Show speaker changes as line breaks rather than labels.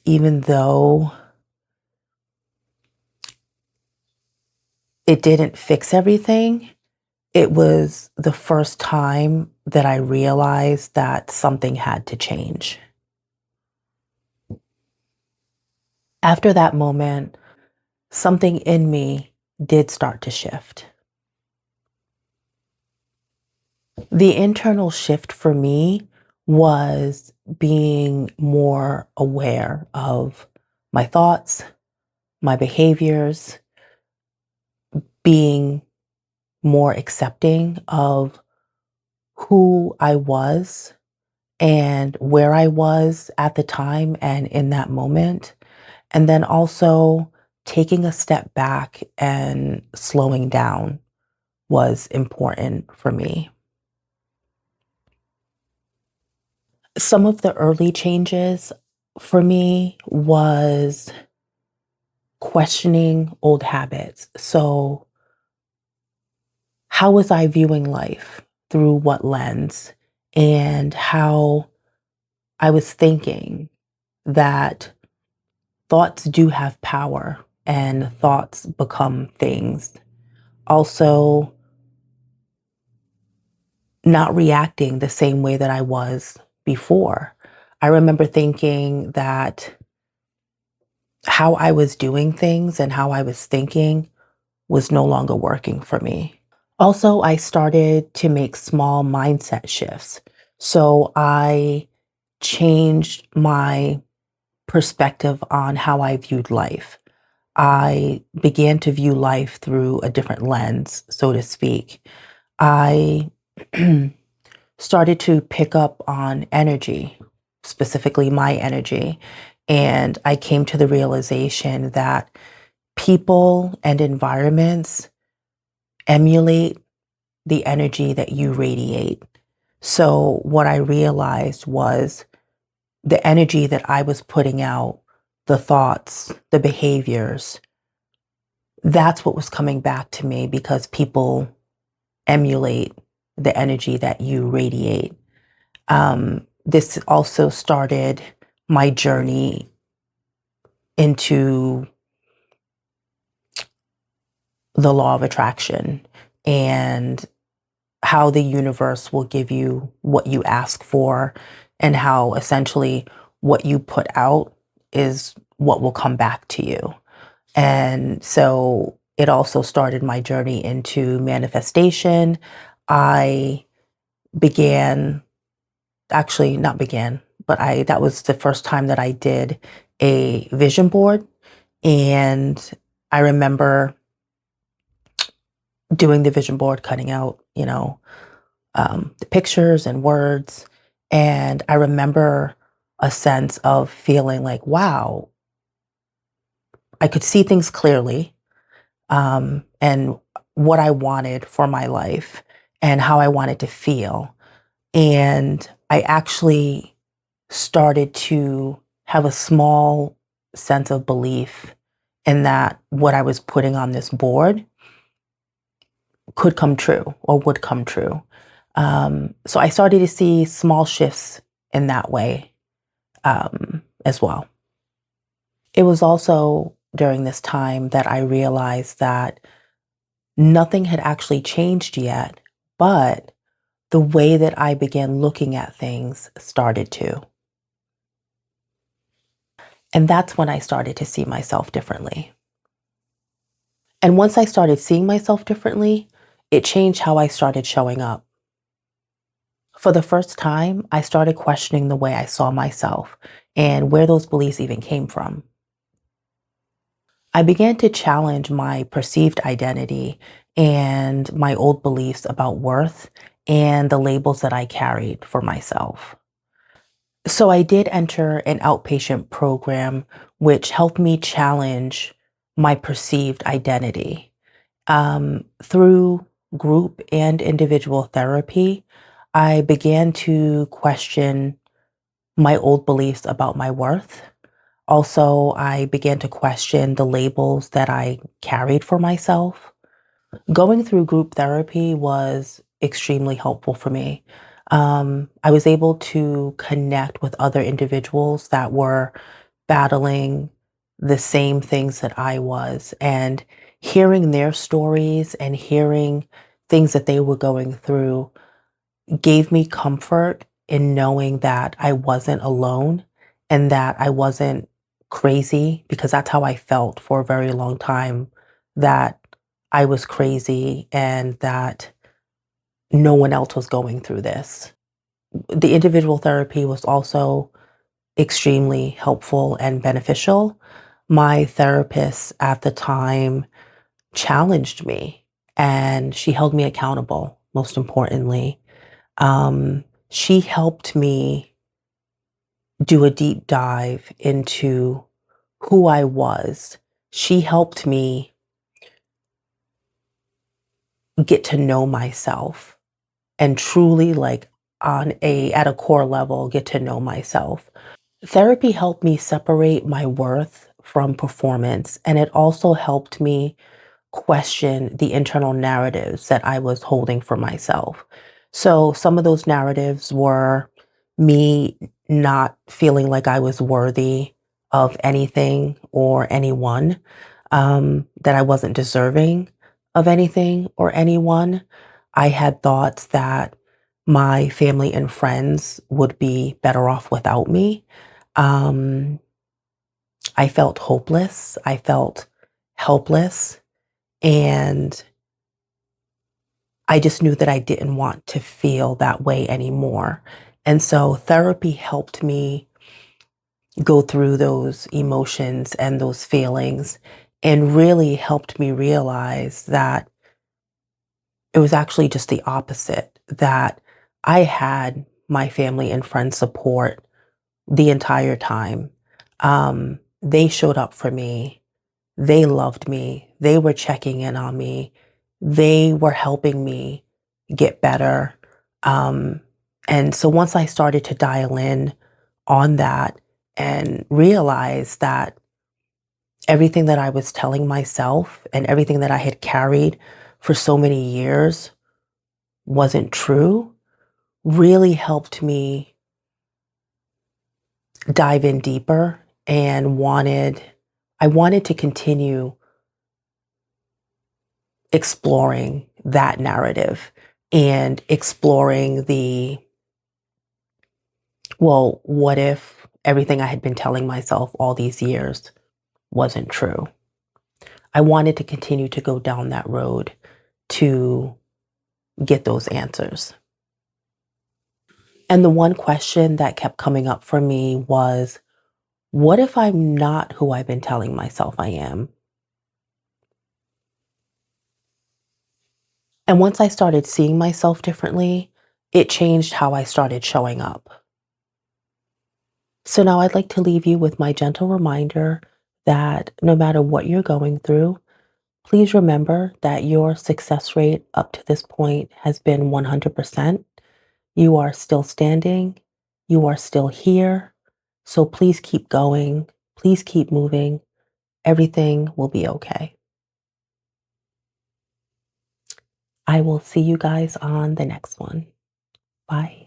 even though it didn't fix everything, it was the first time that I realized that something had to change. After that moment, something in me did start to shift. The internal shift for me was being more aware of my thoughts, my behaviors, being more accepting of who I was and where I was at the time and in that moment. And then also taking a step back and slowing down was important for me. Some of the early changes for me was questioning old habits. So, how was I viewing life? Through what lens? And how I was thinking that thoughts do have power and thoughts become things. Also, not reacting the same way that I was before. I remember thinking that how I was doing things and how I was thinking was no longer working for me. Also, I started to make small mindset shifts. So I changed my perspective on how I viewed life. I began to view life through a different lens, so to speak. I started to pick up on energy, specifically my energy. And I came to the realization that people and environments emulate the energy that you radiate. So, what I realized was the energy that I was putting out, the thoughts, the behaviors, that's what was coming back to me because people emulate the energy that you radiate. This also started my journey into the law of attraction and how the universe will give you what you ask for, and how essentially what you put out is what will come back to you. And so it also started my journey into manifestation. I began, actually not began, but I that was the first time that I did a vision board. And I remember doing the vision board, cutting out, the pictures and words. And I remember a sense of feeling like, wow, I could see things clearly, and what I wanted for my life and how I wanted to feel. And I actually started to have a small sense of belief in that what I was putting on this board could come true or would come true. So I started to see small shifts in that way, as well. It was also during this time that I realized that nothing had actually changed yet, but the way that I began looking at things started to. And that's when I started to see myself differently. And once I started seeing myself differently, it changed how I started showing up. For the first time, I started questioning the way I saw myself and where those beliefs even came from. I began to challenge my perceived identity and my old beliefs about worth and the labels that I carried for myself. So I did enter an outpatient program, which helped me challenge my perceived identity. Through group and individual therapy, I began to question my old beliefs about my worth. Also, I began to question the labels that I carried for myself. Going through group therapy was extremely helpful for me. I was able to connect with other individuals that were battling the same things that I was. And hearing their stories and hearing things that they were going through gave me comfort in knowing that I wasn't alone and that I wasn't crazy, because that's how I felt for a very long time, that I was crazy and that no one else was going through this. The individual therapy was also extremely helpful and beneficial. My therapist at the time challenged me and she held me accountable, most importantly. She helped me do a deep dive into who I was. She helped me get to know myself and truly, like, at a core level, get to know myself. Therapy helped me separate my worth from performance, and it also helped me question the internal narratives that I was holding for myself. So some of those narratives were me not feeling like I was worthy of anything or anyone, that I wasn't deserving of anything or anyone. I had thoughts that my family and friends would be better off without me. Um, I felt hopeless. I felt helpless. And I just knew that I didn't want to feel that way anymore. And so therapy helped me go through those emotions and those feelings and really helped me realize that it was actually just the opposite, that I had my family and friends support the entire time. They showed up for me. They loved me. They were checking in on me. They were helping me get better. Um, and so once I started to dial in on that and realize that everything that I was telling myself and everything that I had carried for so many years wasn't true, really helped me dive in deeper and I wanted to continue exploring that narrative and exploring well, what if everything I had been telling myself all these years wasn't true? I wanted to continue to go down that road to get those answers. And the one question that kept coming up for me was, what if I'm not who I've been telling myself I am? And once I started seeing myself differently, it changed how I started showing up. So now I'd like to leave you with my gentle reminder that no matter what you're going through, please remember that your success rate up to this point has been 100%. You are still standing. You are still here. So please keep going. Please keep moving. Everything will be okay. I will see you guys on the next one. Bye.